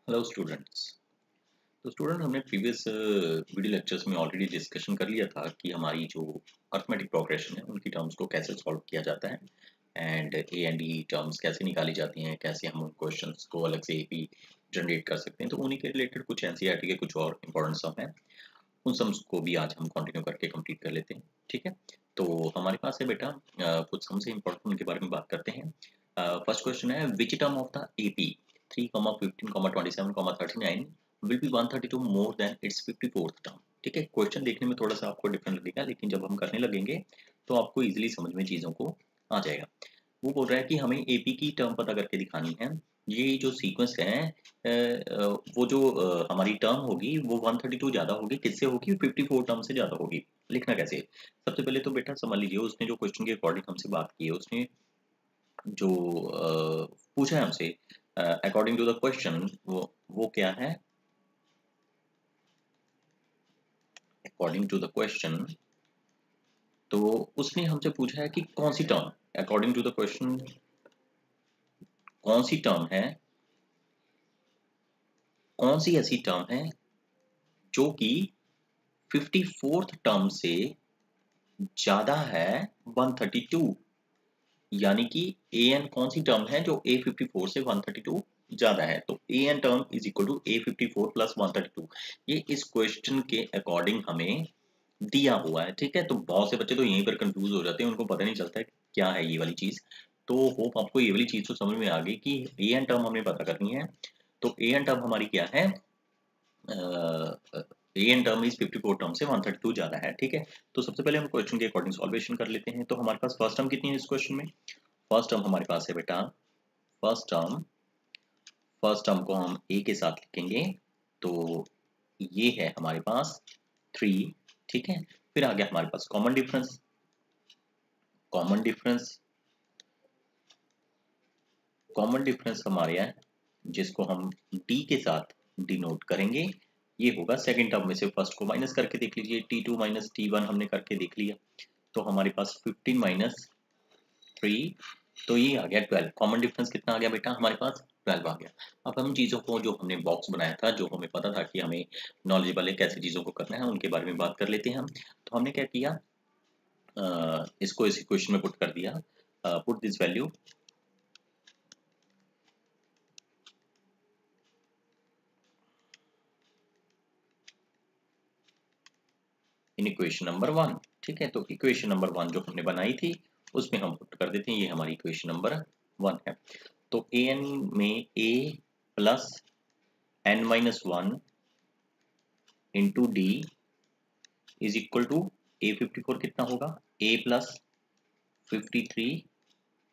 Hello students. तो student हमने previous video lectures में ऑलरेडी डिस्कशन कर लिया था कि हमारी जो अर्थमेटिक प्रोग्रेशन है उनकी टर्म्स को कैसे सॉल्व किया जाता है and A and E terms कैसे निकाली जाती हैं, कैसे हम उन क्वेश्चंस को अलग से ए पी जनरेट कर सकते हैं। तो उन्हीं के रिलेटेड कुछ एनसीईआरटी के कुछ और इम्पोर्टेंट सम हैं, उन सम्स को भी आज हम कंटिन्यू करके कंप्लीट कर लेते हैं। ठीक है, तो हमारे पास है बेटा कुछ सम से इम्पोर्टेंट उनके बारे में बात करते हैं। फर्स्ट क्वेश्चन है which term of the AP 3,15,27,39 will be 132 more than its 54th term। ठीक है, क्वेश्चन देखने में थोड़ा सा आपको डिफरेंट लगेगा, लेकिन जब हम करने लगेंगे तो आपको इजीली समझ में चीज़ों को आ जाएगा। वो बोल रहा है कि हमें एपी की टर्म पता करके दिखानी है। ये जो सीक्वेंस है वो जो हमारी टर्म होगी वो 132 ज़्यादा होगी, किससे होगी? 54 टर्म से ज़्यादा होगी। लिखना कैसे? सबसे पहले तो बेटा समझ लीजिए, उसने जो क्वेश्चन के अकॉर्डिंग हमसे बात की है, उसने जो पूछा है हमसे अकॉर्डिंग टू द क्वेश्चन, वो क्या है? अकॉर्डिंग टू द क्वेश्चन, तो उसने हमसे पूछा है कि कौन सी term, according to the question कौन सी टर्म है, कौन सी ऐसी टर्म है जो कि 54th टर्म से ज्यादा है 132। यानी कि ए एन कौन सी टर्म है जो ए 54 से 132 ज्यादा है। तो a n term is equal to a 54 plus 132। ये इस क्वेश्चन के अकॉर्डिंग हमें दिया हुआ है। ठीक है, तो बहुत से बच्चे तो यहीं पर कंफ्यूज हो जाते हैं, उनको पता नहीं चलता है क्या है ये वाली चीज। तो होप आपको ये वाली चीज तो समझ में आ गई कि ए एन टर्म हमें पता करनी है। तो ए एन टर्म हमारी क्या है? ए एन टर्म इज 54 टर्म से 132 ज्यादा है। ठीक है, तो सबसे पहले हम क्वेश्चन के अकॉर्डिंग सॉल्वेशन कर लेते हैं। तो हमारे पास फर्स्ट टर्म कितनी है इस क्वेश्चन में? फर्स्ट टर्म हमारे पास है बेटा, फर्स्ट टर्म फर्स्ट टर्म को हम ए के साथ लिखेंगे, तो ये है हमारे पास 3। ठीक है, फिर आ गया हमारे पास common difference. Common difference common difference हमारे यहाँ जिसको हम डी के साथ डिनोट करेंगे, ये होगा सेकंड टर्म में से फर्स्ट को माइनस करके देख लीजिए। t2 माइनस t1 हमने करके देख लिया, तो हमारे पास 15 माइनस 3, तो ये आ गया 12। कॉमन डिफरेंस कितना आ गया बेटा? हमारे पास 12 आ गया। अब हम चीज़ों को, जो हमने बॉक्स बनाया था, जो हमें पता था कि हमें नॉलेजेबल है कैसे चीज़ों को करना है, उनके बारे में बात कर लेते हैं हम। तो हमने क्या किया, इसको इस इक्वेशन में पुट कर दिया। Put this value in equation number 1। ठीक है, तो इक्वेशन नंबर 1 जो हमने बनाई थी उसमें हम पुट कर देते हैं। ये हमारी इक्वेशन नंबर 1 है। तो ए एन में a plus n minus 1 into D is equal to a 54 कितना होगा? a प्लस 53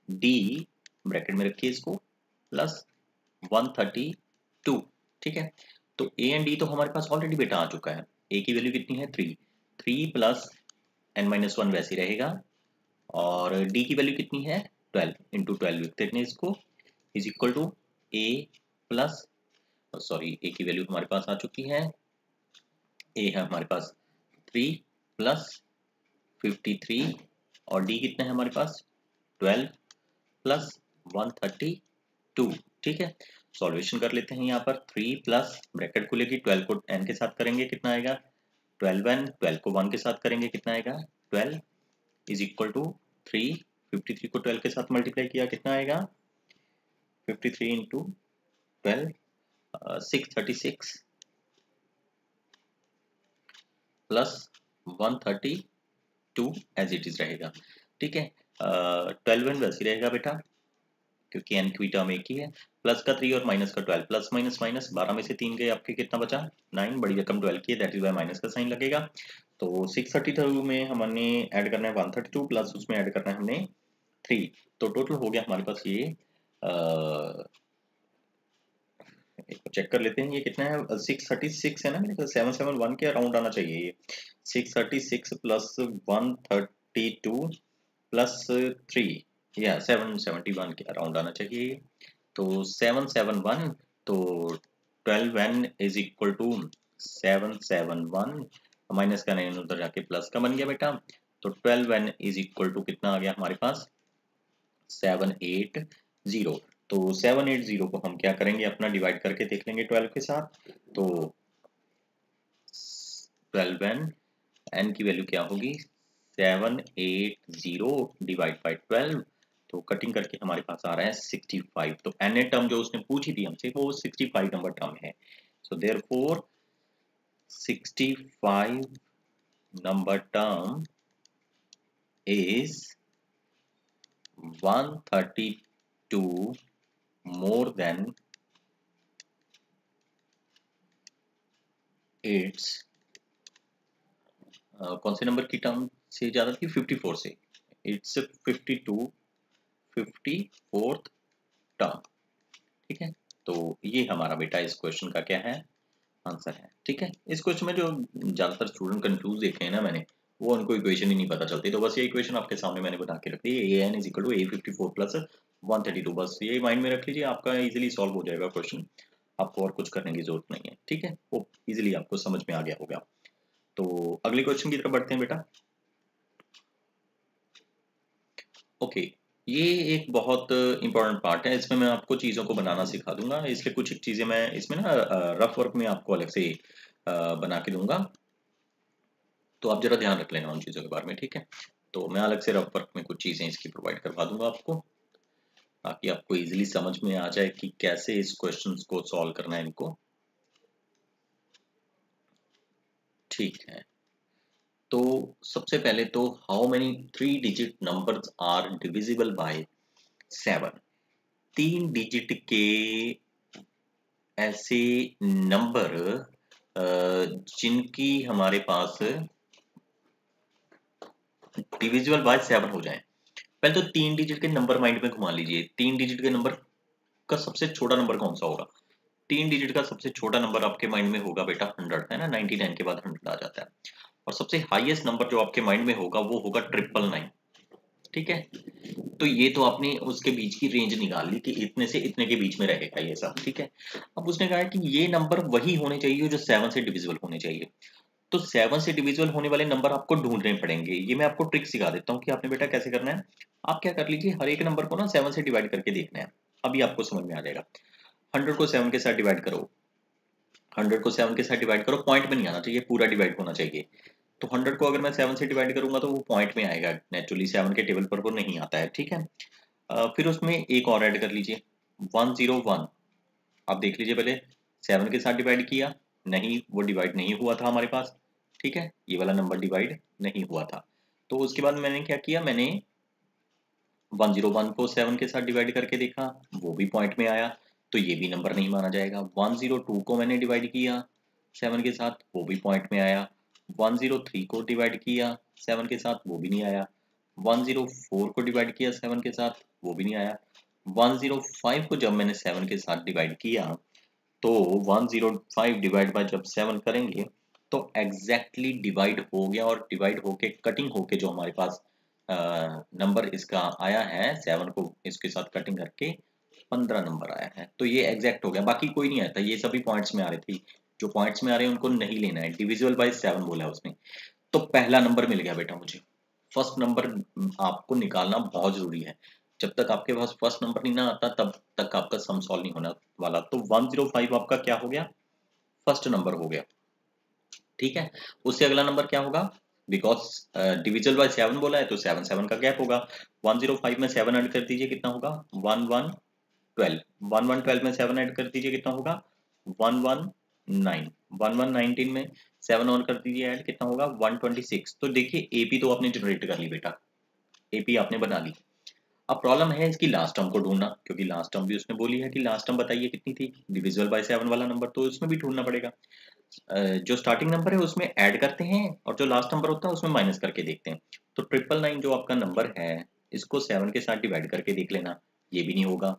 डी, ब्रैकेट में रखिए इसको, प्लस 132। ठीक है, तो ए एंड डी तो हमारे पास ऑलरेडी बेटा आ चुका है। ए की वैल्यू कितनी है? 3 प्लस n माइनस 1 वैसे रहेगा, और d की वैल्यू कितनी है? 12 इंटू 12 लिखते हैं इसको, is equal to a plus, sorry a की वैल्यू हमारे पास आ चुकी है, a है हमारे पास 3 प्लस 53, और d कितना है हमारे पास? 12 प्लस 132। ठीक है, सॉल्वेशन कर लेते हैं। यहाँ पर 3 प्लस ब्रैकेट खुलेगी, 12 को n के साथ करेंगे कितना आएगा? 12n, 12 को 1 के साथ करेंगे कितना आएगा? 12 इज इक्वल टू 3, 53 को 12 के साथ मल्टीप्लाई किया कितना आएगा? 53 into 12, 636 plus 132 as it is रहेगा। ठीक है, 12n वैसे रहेगा बेटा, क्योंकि n की टर्म एक ही है। प्लस का 3 और माइनस का 12, प्लस माइनस माइनस, 12 में से 3 गए, आपके कितना बचा? 9। बड़ी रकम 12 की है, दैट इज वाई माइनस का साइन लगेगा। तो 632 में हमने ऐड करना है 132, प्लस उसमें ऐड करना है हमने 3, तो टोटल हो गया हमारे पास ये, चेक कर लेते हैं ये कितना है। 636 है ना, मेरे ख्याल 771 के अराउंड आना चाहिए ये। 636 प्लस 132 प्लस 3, या 771 के अराउंड आना चाहिए। तो 771, तो 12n is equal to 771, minus का 9 उधर जाके प्लस का बन गया बेटा। तो 12n इज इक्वल टू कितना आ गया हमारे पास? 780। तो 780 को हम क्या करेंगे, अपना डिवाइड करके देख लेंगे 12 के साथ। तो 12n, n की वैल्यू क्या होगी 780 डिवाइड बाई 12, तो कटिंग करके हमारे पास आ रहा है 65। तो एन ए टर्म जो उसने पूछी थी हमसे वो 65 नंबर टर्म है। So therefore 65 number term is 132 more than its कौन से नंबर की टर्म से ज्यादा थी, 54 से। It's 54th term. ठीक है, तो ये हमारा बेटा इस क्वेश्चन का क्या है, आंसर है। ठीक है, इस क्वेश्चन में जो ज्यादातर स्टूडेंट कंफ्यूज देखे हैं ना मैंने, वो उनको इक्वेशन ही नहीं पता चलती। तो बस ये इक्वेशन आपके सामने मैंने बता के रख दी, an is equal to a54 plus 132। बस ये माइंड में रख लीजिए, आपका इजीली सॉल्व हो जाएगा क्वेश्चन, आपको और कुछ करने की जरूरत नहीं है। ठीक है, वो इजीली आपको समझ में आ गया होगा। तो अगले क्वेश्चन की तरफ बढ़ते हैं बेटा। ओके, ये एक बहुत इंपॉर्टेंट पार्ट है, इसमें मैं आपको चीज़ों को बनाना सिखा दूंगा, इसलिए कुछ चीज़ें मैं इसमें ना रफ वर्क में आपको अलग से बना के दूंगा, तो आप जरा ध्यान रख लेना उन चीज़ों के बारे में। ठीक है, तो मैं अलग से रफ वर्क में कुछ चीज़ें इसकी प्रोवाइड करवा दूंगा आपको, ताकि आपको इजीली समझ में आ जाए कि कैसे इस क्वेश्चन को सॉल्व करना है इनको। ठीक है, तो सबसे पहले तो how many 3 digit numbers are divisible by 7। 3 digit के ऐसे नंबर जिनकी हमारे पास डिविजिबल बाय 7 हो जाए। पहले तो 3 डिजिट के नंबर माइंड में घुमा लीजिए। 3 डिजिट के नंबर का सबसे छोटा नंबर कौन सा होगा? 3 डिजिट का सबसे छोटा नंबर आपके माइंड में होगा बेटा 100, है ना, 99 के बाद 100 आ जाता है। और सबसे हाईएस्ट नंबर जो आपके माइंड में होगा वो होगा 999। ठीक है, तो ये तो आपने उसके बीच की रेंज निकाल ली कि इतने से इतने के बीच में रहेगा ये सब। ठीक है, अब उसने कहा है कि ये नंबर वही होने चाहिए जो 7 से डिविजिबल होने चाहिए। तो 7 से डिविजिबल होने वाले नंबर आपको ढूंढने पड़ेंगे। ये मैं आपको ट्रिक सिखा देता हूँ कि आपने बेटा कैसे करना है। आप क्या कर लीजिए, हर एक नंबर को ना 7 से डिवाइड करके देखना है, अभी आपको समझ में आ जाएगा। 100 को 7 के साथ डिवाइड करो, 100 को 7 के साथ डिवाइड करो, पॉइंट में नहीं आना चाहिए, पूरा डिवाइड होना चाहिए। तो 100 को अगर मैं 7 से डिवाइड करूंगा तो वो पॉइंट में आएगा, नेचुरली 7 के टेबल पर वो नहीं आता है। ठीक है, फिर उसमें एक और ऐड कर लीजिए 101। आप देख लीजिए, पहले 7 के साथ डिवाइड किया, नहीं वो डिवाइड नहीं हुआ था हमारे पास। ठीक है, ये वाला नंबर डिवाइड नहीं हुआ था। तो उसके बाद मैंने क्या किया, मैंने 101 को 7 के साथ डिवाइड करके देखा, वो भी पॉइंट में आया, तो ये भी नंबर नहीं माना जाएगा। 102 को मैंने डिवाइड किया 7 के साथ, वो भी पॉइंट में आया। 103 को डिवाइड किया 7 के साथ, वो भी नहीं आया। 104 को डिवाइड किया 7 के साथ, वो भी नहीं आया। 105 को जब मैंने 7 के साथ डिवाइड किया, तो 105 डिवाइड बाय जब 7 करेंगे तो एग्जैक्टली डिवाइड हो गया, और डिवाइड होके कटिंग होके जो हमारे पास नंबर इसका आया है 7 को इसके साथ कटिंग करके 15 नंबर आया है। तो ये एग्जैक्ट हो गया, बाकी कोई नहीं आया था, ये सभी पॉइंट्स में आ रहे थे। जो पॉइंट्स में आ रहे हैं उनको नहीं लेना है, डिविजिबल बाय 7 बोला है उसने। तो पहला नंबर मिल गया बेटा मुझे। फर्स्ट नंबर आपको निकालना बहुत जरूरी है, जब तक आपके पास फर्स्ट नंबर नहीं ना आता तब तक आपका सम सॉल्व नहीं होने वाला। तो 105 आपका क्या हो गया, फर्स्ट नंबर हो गया। ठीक है, उससे अगला नंबर क्या होगा, बिकॉज डिविजिबल बाय 7 बोला है तो 7 7 का गैप होगा। 105 में 7 ऐड कर दीजिए, कितना होगा 1112। 1112 में 7 ऐड कर दीजिए, कितना होगा 119। 1119 में 7 और कर दीजिए ऐड, कितना होगा 126। तो देखिए एपी तो आपने जनरेट कर ली बेटा, एपी आपने बना ली। अब प्रॉब्लम है इसकी लास्ट टर्म को ढूंढना, क्योंकि लास्ट टर्म भी उसने बोली है कि लास्ट टर्म बताइए कितनी थी, डिविजिबल बाय 7 वाला नंबर, तो उसमें भी ढूंढना पड़ेगा। जो स्टार्टिंग नंबर है उसमें ऐड करते हैं, और जो लास्ट नंबर होता है उसमें माइनस करके देखते हैं। तो 999 जो आपका नंबर है, इसको 7 के साथ डिवाइड करके देख लेना, ये भी नहीं होगा।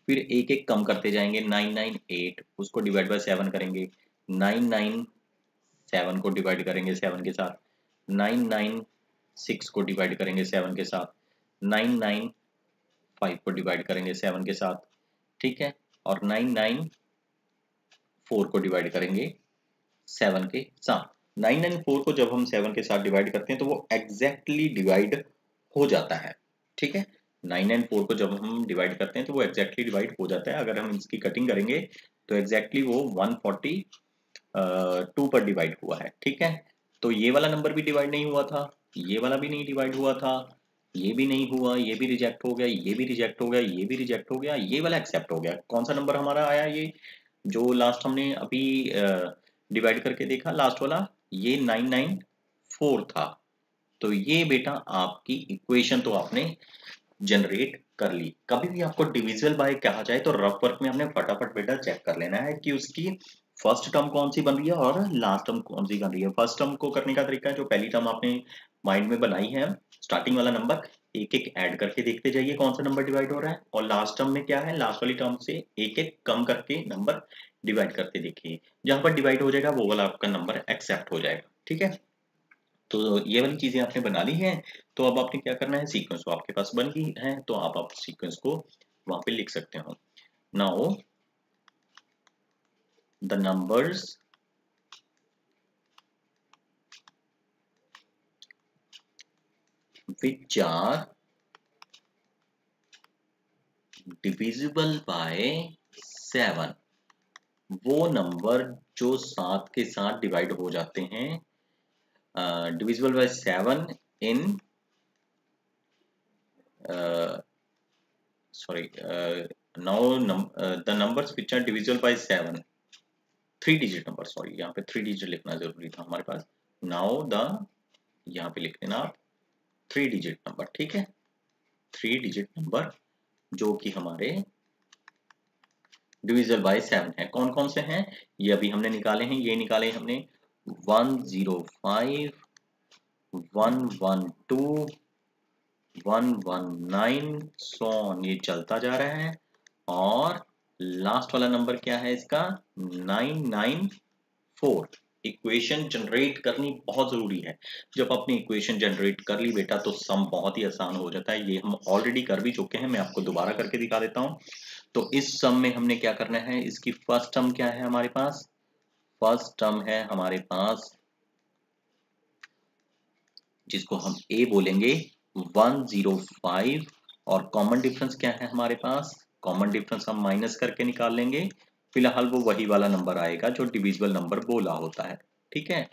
फिर एक एक कम करते जाएंगे, 998 उसको डिवाइड बाय 7 करेंगे, 997 को डिवाइड करेंगे 7 के साथ, 996 को डिवाइड करेंगे 7 के साथ, 995 को डिवाइड करेंगे 7 के साथ। ठीक है, और 994 को डिवाइड करेंगे 7 के साथ। 994 को जब हम 7 के साथ डिवाइड करते हैं तो वो एग्जैक्टली डिवाइड हो जाता है। ठीक है, 9 एंड 4 को जब हम डिवाइड करते हैं तो वो एग्जैक्टली डिवाइड हो जाता है। अगर हम इसकी कटिंग करेंगे तो एग्जैक्टली वो 142 पर डिवाइड हुआ है, ठीक है। तो ये वाला नंबर भी डिवाइड नहीं हुआ था, ये वाला भी नहीं डिवाइड हुआ था, ये भी नहीं हुआ, ये भी रिजेक्ट हो गया, ये भी रिजेक्ट हो गया, ये भी रिजेक्ट हो गया, ये वाला एक्सेप्ट हो गया। कौन सा नंबर हमारा आया, ये जो लास्ट हमने अभी डिवाइड करके देखा लास्ट वाला, ये 994 था। तो ये बेटा आपकी इक्वेशन तो आपने जनरेट कर ली। कभी भी आपको डिविजिबल बाय कहा जाए तो रफ वर्क में हमने फटाफट बेटा चेक कर लेना है कि उसकी फर्स्ट टर्म कौन सी बन रही है और लास्ट टर्म कौन सी बन रही है। फर्स्ट टर्म को करने का तरीका है, जो पहली टर्म आपने माइंड में बनाई है, स्टार्टिंग वाला नंबर एक एक ऐड करके देखते जाइए कौन सा नंबर डिवाइड हो रहा है, और लास्ट टर्म में क्या है, लास्ट वाली टर्म से एक एक कम करके नंबर डिवाइड करके देखिए। जहां पर डिवाइड हो जाएगा वो वाला आपका नंबर एक्सेप्ट हो जाएगा, ठीक है। तो ये वाली चीजें आपने बना ली हैं। तो अब आपने क्या करना है, सीक्वेंस तो आपके पास बन गई है, तो आप सीक्वेंस को वहां पे लिख सकते हो। Now the numbers which are divisible by 7, वो नंबर जो 7 के साथ डिवाइड हो जाते हैं, divisible by 7 in the numbers which are divisible by 7, 3 digit number, sorry यहाँ पे 3 डिजिट लिखना जरूरी था हमारे पास। नाउ द, यहाँ पे लिख देना आप 3 डिजिट नंबर, ठीक है। 3 डिजिट नंबर जो कि हमारे डिविजिबल बाय 7 है। कौन कौन से हैं, ये अभी हमने निकाले हैं। ये निकाले हमने 105, 112, 119, सो ऑन, ये चलता जा रहा है। और लास्ट वाला नंबर क्या है इसका, 994। इक्वेशन जनरेट करनी बहुत जरूरी है। जब आपने इक्वेशन जनरेट कर ली बेटा तो सम बहुत ही आसान हो जाता है। ये हम ऑलरेडी कर भी चुके हैं, मैं आपको दोबारा करके दिखा देता हूं। तो इस सम में हमने क्या करना है, इसकी फर्स्ट टर्म क्या है हमारे पास, फर्स्ट टर्म है हमारे पास जिसको हम a बोलेंगे 105, और कॉमन डिफरेंस क्या है हमारे पास, कॉमन डिफरेंस हम माइनस करके निकाल लेंगे। फिलहाल वो वही वाला नंबर आएगा जो डिविजिबल नंबर बोला होता है, ठीक है।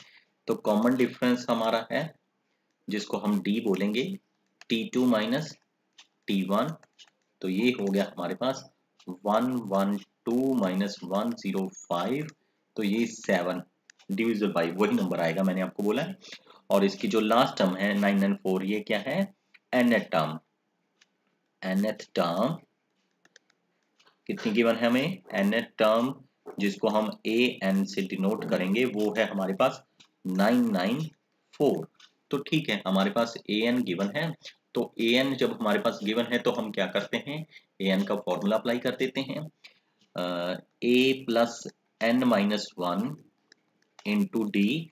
तो कॉमन डिफरेंस हमारा है जिसको हम d बोलेंगे, t2 माइनस t1। तो ये हो गया हमारे पास 112 माइनस 105, तो ये 7 डिविजिबल बाई वही नंबर आएगा, मैंने आपको बोला है। और इसकी जो लास्ट टर्म है 994, ये क्या है, nth टर्म। nth टर्म कितनी गिवन है हमें, nth टर्म जिसको हम an से डिनोट करेंगे वो है हमारे पास 994। तो ठीक है, हमारे पास an गिवन है। तो an जब हमारे पास गिवन है तो हम क्या करते हैं, an का फॉर्मूला अप्लाई कर देते हैं, a plus n minus 1 into D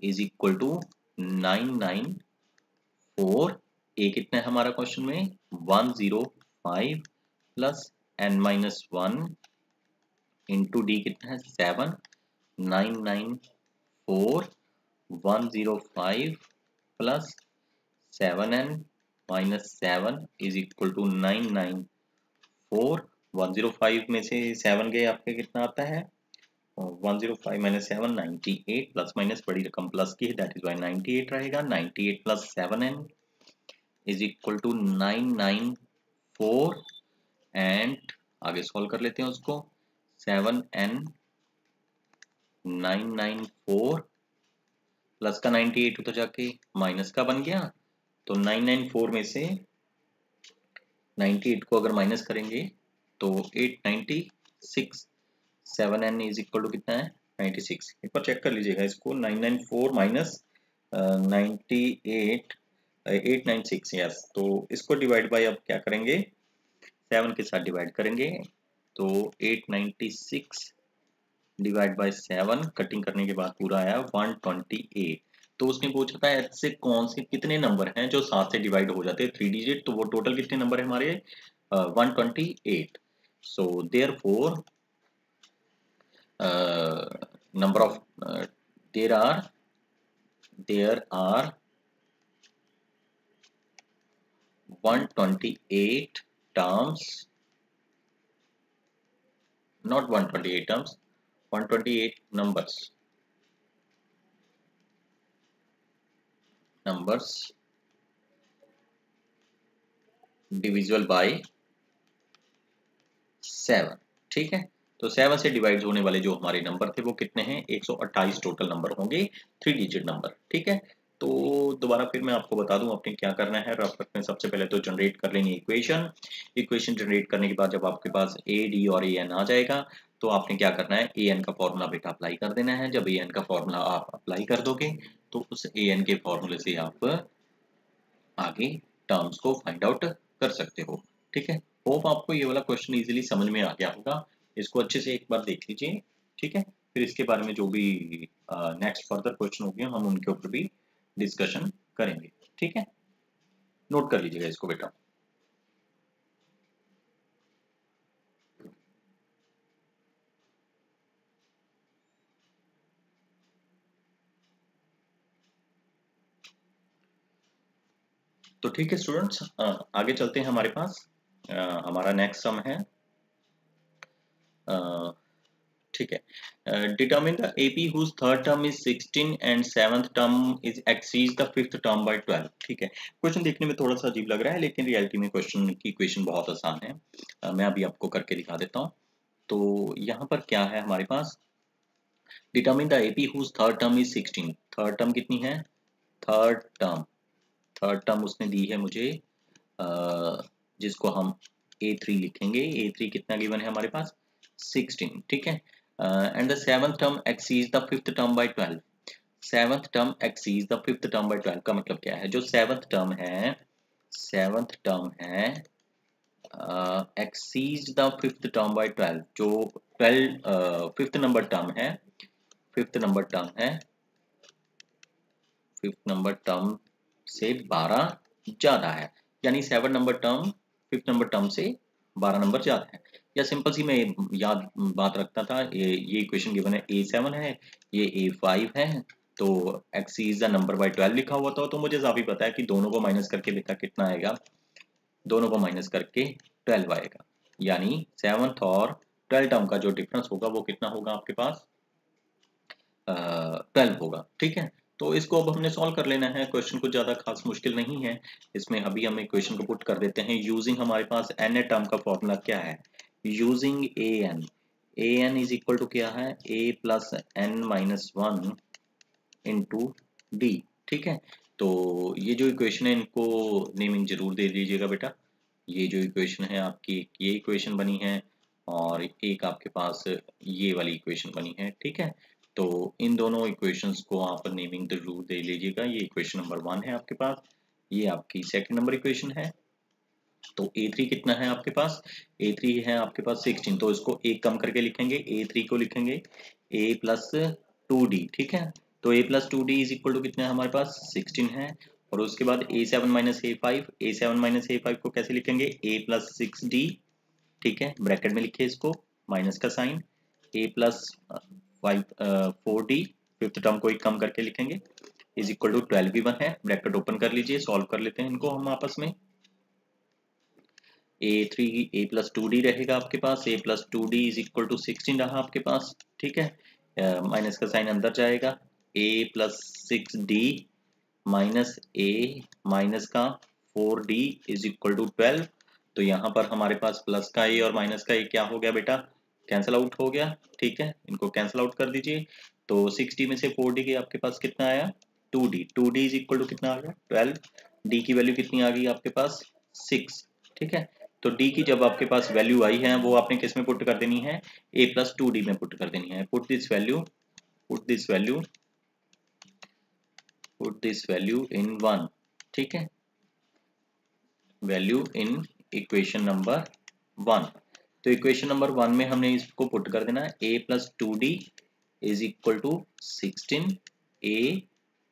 is equal to 994। A कितना है हमारा क्वेश्चन में, 105 plus n minus 1 into D कितना है 7, 994, 105 plus 7n minus 7 is equal to 994। 105 में से 7 गए आपके कितना आता है, 105 माइनस 7 98, प्लस माइनस बड़ी रकम प्लस की है, दैट इज वाई 98 रहेगा। 98 plus 7n is equal to 994, and आगे सॉल्व कर लेते हैं उसको, 7n 994 प्लस का 98 उधर जाके माइनस का बन गया। तो 994 में से 98 को अगर माइनस करेंगे तो 896, 7n इज इक्वल टू कितना है 96। एक बार चेक कर लीजिएगा इसको, 994 माइनस 98, 896, यस। तो इसको डिवाइड बाय अब क्या करेंगे, 7 के साथ डिवाइड करेंगे, तो 896 डिवाइड बाय 7, कटिंग करने के बाद पूरा आया 128। तो उसने पूछा था h से कौन से कितने नंबर हैं जो 7 से डिवाइड हो जाते हैं 3 डिजिट, तो वो टोटल कितने नंबर है हमारे 128। So therefore number of there are 128 terms, not 128 terms, 128 numbers divisible by 7। ठीक है, तो 7 से डिवाइड होने वाले जो हमारे नंबर थे वो कितने हैं? 128 टोटल नंबर होंगे, 3 डिजिट नंबर। ठीक है, तो दोबारा फिर मैं आपको बता दूं आपने क्या करना है। रफ में सबसे पहले तो जनरेट कर लेनी इक्वेशन जनरेट करने के बाद जब आपके पास ए डी और ए एन आ जाएगा तो आपने क्या करना है, ए एन का फॉर्मूला बेटा अप्लाई कर देना है। जब ए एन का फॉर्मूला आप अप्लाई कर दोगे तो उस ए एन के फॉर्मूले से आप आगे टर्म्स को फाइंड आउट कर सकते हो। ठीक है, होप आपको ये वाला क्वेश्चन इजीली समझ में आ गया होगा। इसको अच्छे से एक बार देख लीजिए। ठीक है, फिर इसके बारे में जो भी नेक्स्ट फर्दर क्वेश्चन होंगे हम उनके ऊपर भी डिस्कशन करेंगे। ठीक है, नोट कर लीजिएगा इसको बेटा। तो ठीक है स्टूडेंट्स, आगे चलते हैं। हमारे पास हमारा नेक्स्ट सम है। ठीक है, determine the AP whose third term is 16 and seventh term is exceeds the fifth term by 12। ठीक है, क्वेश्चन देखने में थोड़ा सा अजीब लग रहा है लेकिन रियलिटी में क्वेश्चन की इक्वेशन बहुत आसान है। मैं अभी आपको करके दिखा देता हूँ। तो यहाँ पर क्या है हमारे पास, determine the AP whose third term is 16। Third term कितनी है? थर्ड टर्म उसने दी है मुझे, जिसको हम A3 लिखेंगे। A3 कितना गिवन है हमारे पास? 16। ठीक है, and the seventh term exceeds the fifth term by 12। Seventh term exceeds the fifth term by 12 का मतलब क्या है? जो सेवंथ टर्म है exceeds the fifth term by 12। जो 12 फिफ्थ नंबर टर्म है, फिफ्थ नंबर टर्म से 12 ज्यादा है, यानी 7 number term fifth number term से 12 नंबर ज्यादा है। या सिंपल सी मैं याद बात रखता था, ये इक्वेशन गिवन है A7 है, ये A5 है, तो x is the number by 12 लिखा हुआ था। तो मुझे काफी पता है कि दोनों को माइनस करके बेटा कितना आएगा, दोनों को माइनस करके 12 आएगा, यानी 7th और 12 टर्म का जो डिफरेंस होगा वो कितना होगा आपके पास? 12 होगा। ठीक है, तो इसको अब हमने सॉल्व कर लेना है। क्वेश्चन कुछ ज्यादा खास मुश्किल नहीं है। इसमें अभी हम इक्वेशन को पुट कर देते हैं यूजिंग हमारे पास एन ए टर्म का फॉर्मूला क्या है, using A N is equal to क्या है, a plus N minus 1 into D. ठीक है, तो ये जो इक्वेशन है इनको नेमिंग जरूर दे दीजिएगा बेटा। ये जो इक्वेशन है आपकी, ये इक्वेशन बनी है और एक आपके पास ये वाली इक्वेशन बनी है। ठीक है, तो इन दोनों इक्वेशंस को आप नेमिंग जरूर दे लीजिएगा। ये इक्वेशन नंबर 1 है आपके पास, ये आपकी सेकंड नंबर इक्वेशन है। तो A3 कितना है आपके पास? A3 है आपके पास 16, तो इसको एक कम करके लिखेंगे, A3 को लिखेंगे A प्लस 2D। ठीक है, तो A plus 2D is equal to कितना है हमारे पास? 16 है। और उसके बाद A7 माइनस A5 को कैसे लिखेंगे? A plus 6D। ठीक है, ब्रैकेट में लिखिए इसको, माइनस का sign, A plus 4D, fifth term को एक कम करके लिखेंगे, इज इक्वल टू 12 भी 1 है। ब्रैकेट ओपन कर लीजिए, सॉल्व कर लेते हैं इनको हम आपस में। A प्लस 2D रहेगा आपके पास, A plus 2D is equal to 16 रहा आपके पास। ठीक है, माइनस का साइन अंदर जाएगा, A plus 6D minus A minus का 4D इज इक्वल टू 12। तो यहाँ पर हमारे पास प्लस का A और माइनस का A क्या हो गया बेटा? कैंसल आउट हो गया। ठीक है, इनको कैंसल आउट कर दीजिए। तो 6D में से 4D के आपके पास कितना आया? 2D इज इक्वल टू कितना आ गया? 12। D की वैल्यू कितनी आ गई आपके पास? 6। ठीक है, तो D की जब आपके पास वैल्यू आई है वो आपने किस में पुट कर देनी है? A प्लस 2D में पुट कर देनी है। Put this value in 1। ठीक है, वैल्यू इन इक्वेशन नंबर 1। तो इक्वेशन नंबर 1 में हमने इसको पुट कर देना है, A plus 2D is equal to 16, A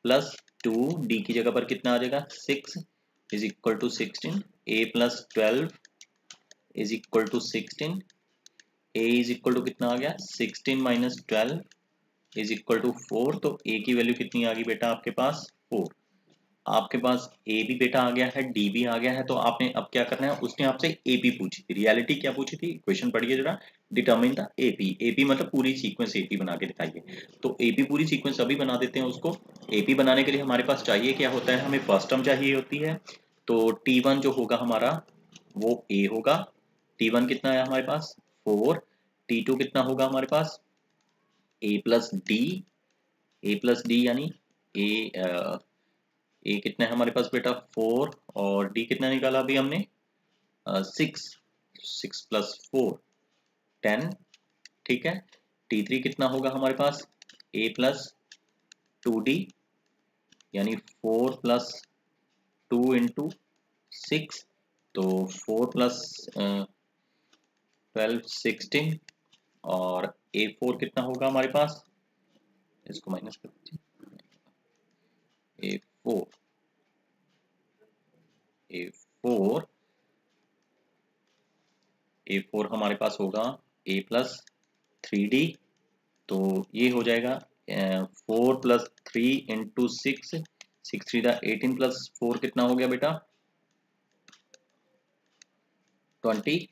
plus 2D की जगह पर कितना आ जाएगा? 6 is equal to 16, A plus 12 is equal to 16, A is equal to कितना आ गया? 16 माइनस 12 इज इक्वल टू 4। तो A की वैल्यू कितनी आ गई बेटा आपके पास? 4। आपके पास ए भी बेटा आ गया है, डी भी आ गया है, तो आपने अब क्या करना है, उसने आपसे एपी पूछी थी, रियलिटी क्या पूछी थी, क्वेश्चन पढ़िए जरा, डिटरमिन द एपी, एपी मतलब पूरी सीक्वेंस एपी बना के दिखाइए। तो एपी पूरी सीक्वेंस अभी बना देते हैं उसको। एपी बनाने के लिए हमारे पास चाहिए क्या होता है, हमें फर्स्ट टर्म चाहिए होती है, तो T1 जो होगा हमारा वो ए होगा। T1 कितना है हमारे पास 4, T2 कितना होगा हमारे पास ए प्लस डी, ए प्लस डी यानी ए ए कितना है हमारे पास बेटा 4, और डी कितना निकाला अभी हमने 6, 6 प्लस 4 10, ठीक है। T3 कितना होगा हमारे पास ए प्लस 2D यानी 4 प्लस 2 इंटू 6, तो 4 प्लस 12 16, और A4 कितना होगा हमारे पास, इसको माइनस कर दीजिए, A4 A4 A4 हमारे पास होगा A प्लस 3D, तो ये हो जाएगा 4 प्लस 3 इंटू 6, 6 3 18 प्लस 4 कितना हो गया बेटा 22।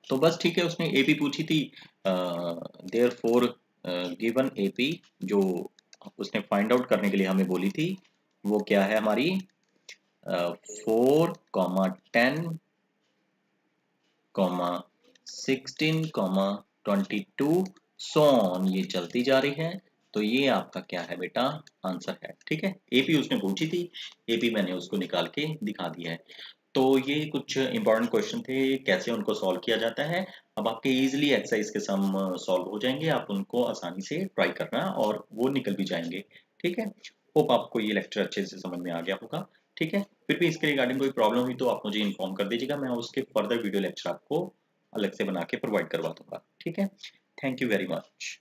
तो बस ठीक है, उसने एपी पूछी थी, देयर फोर गिवन एपी जो उसने फाइंड आउट करने के लिए हमें बोली थी वो क्या है हमारी 4, 10, 16, 22 सो ऑन, ये चलती जा रही है। तो ये आपका क्या है बेटा आंसर है, ठीक है। एपी उसने पूछी थी, एपी मैंने उसको निकाल के दिखा दिया है। तो ये कुछ इंपॉर्टेंट क्वेश्चन थे, कैसे उनको सॉल्व किया जाता है। अब आपके इजीली एक्सरसाइज के सम सॉल्व हो जाएंगे, आप उनको आसानी से ट्राई करना और वो निकल भी जाएंगे, ठीक है। होप आपको ये लेक्चर अच्छे से समझ में आ गया होगा, ठीक है। फिर भी इसके रिगार्डिंग कोई प्रॉब्लम हुई तो आप मुझे इन्फॉर्म कर दीजिएगा, मैं उसके फर्दर वीडियो लेक्चर आपको अलग से बना के प्रोवाइड करवा दूंगा, ठीक है। Thank you very much.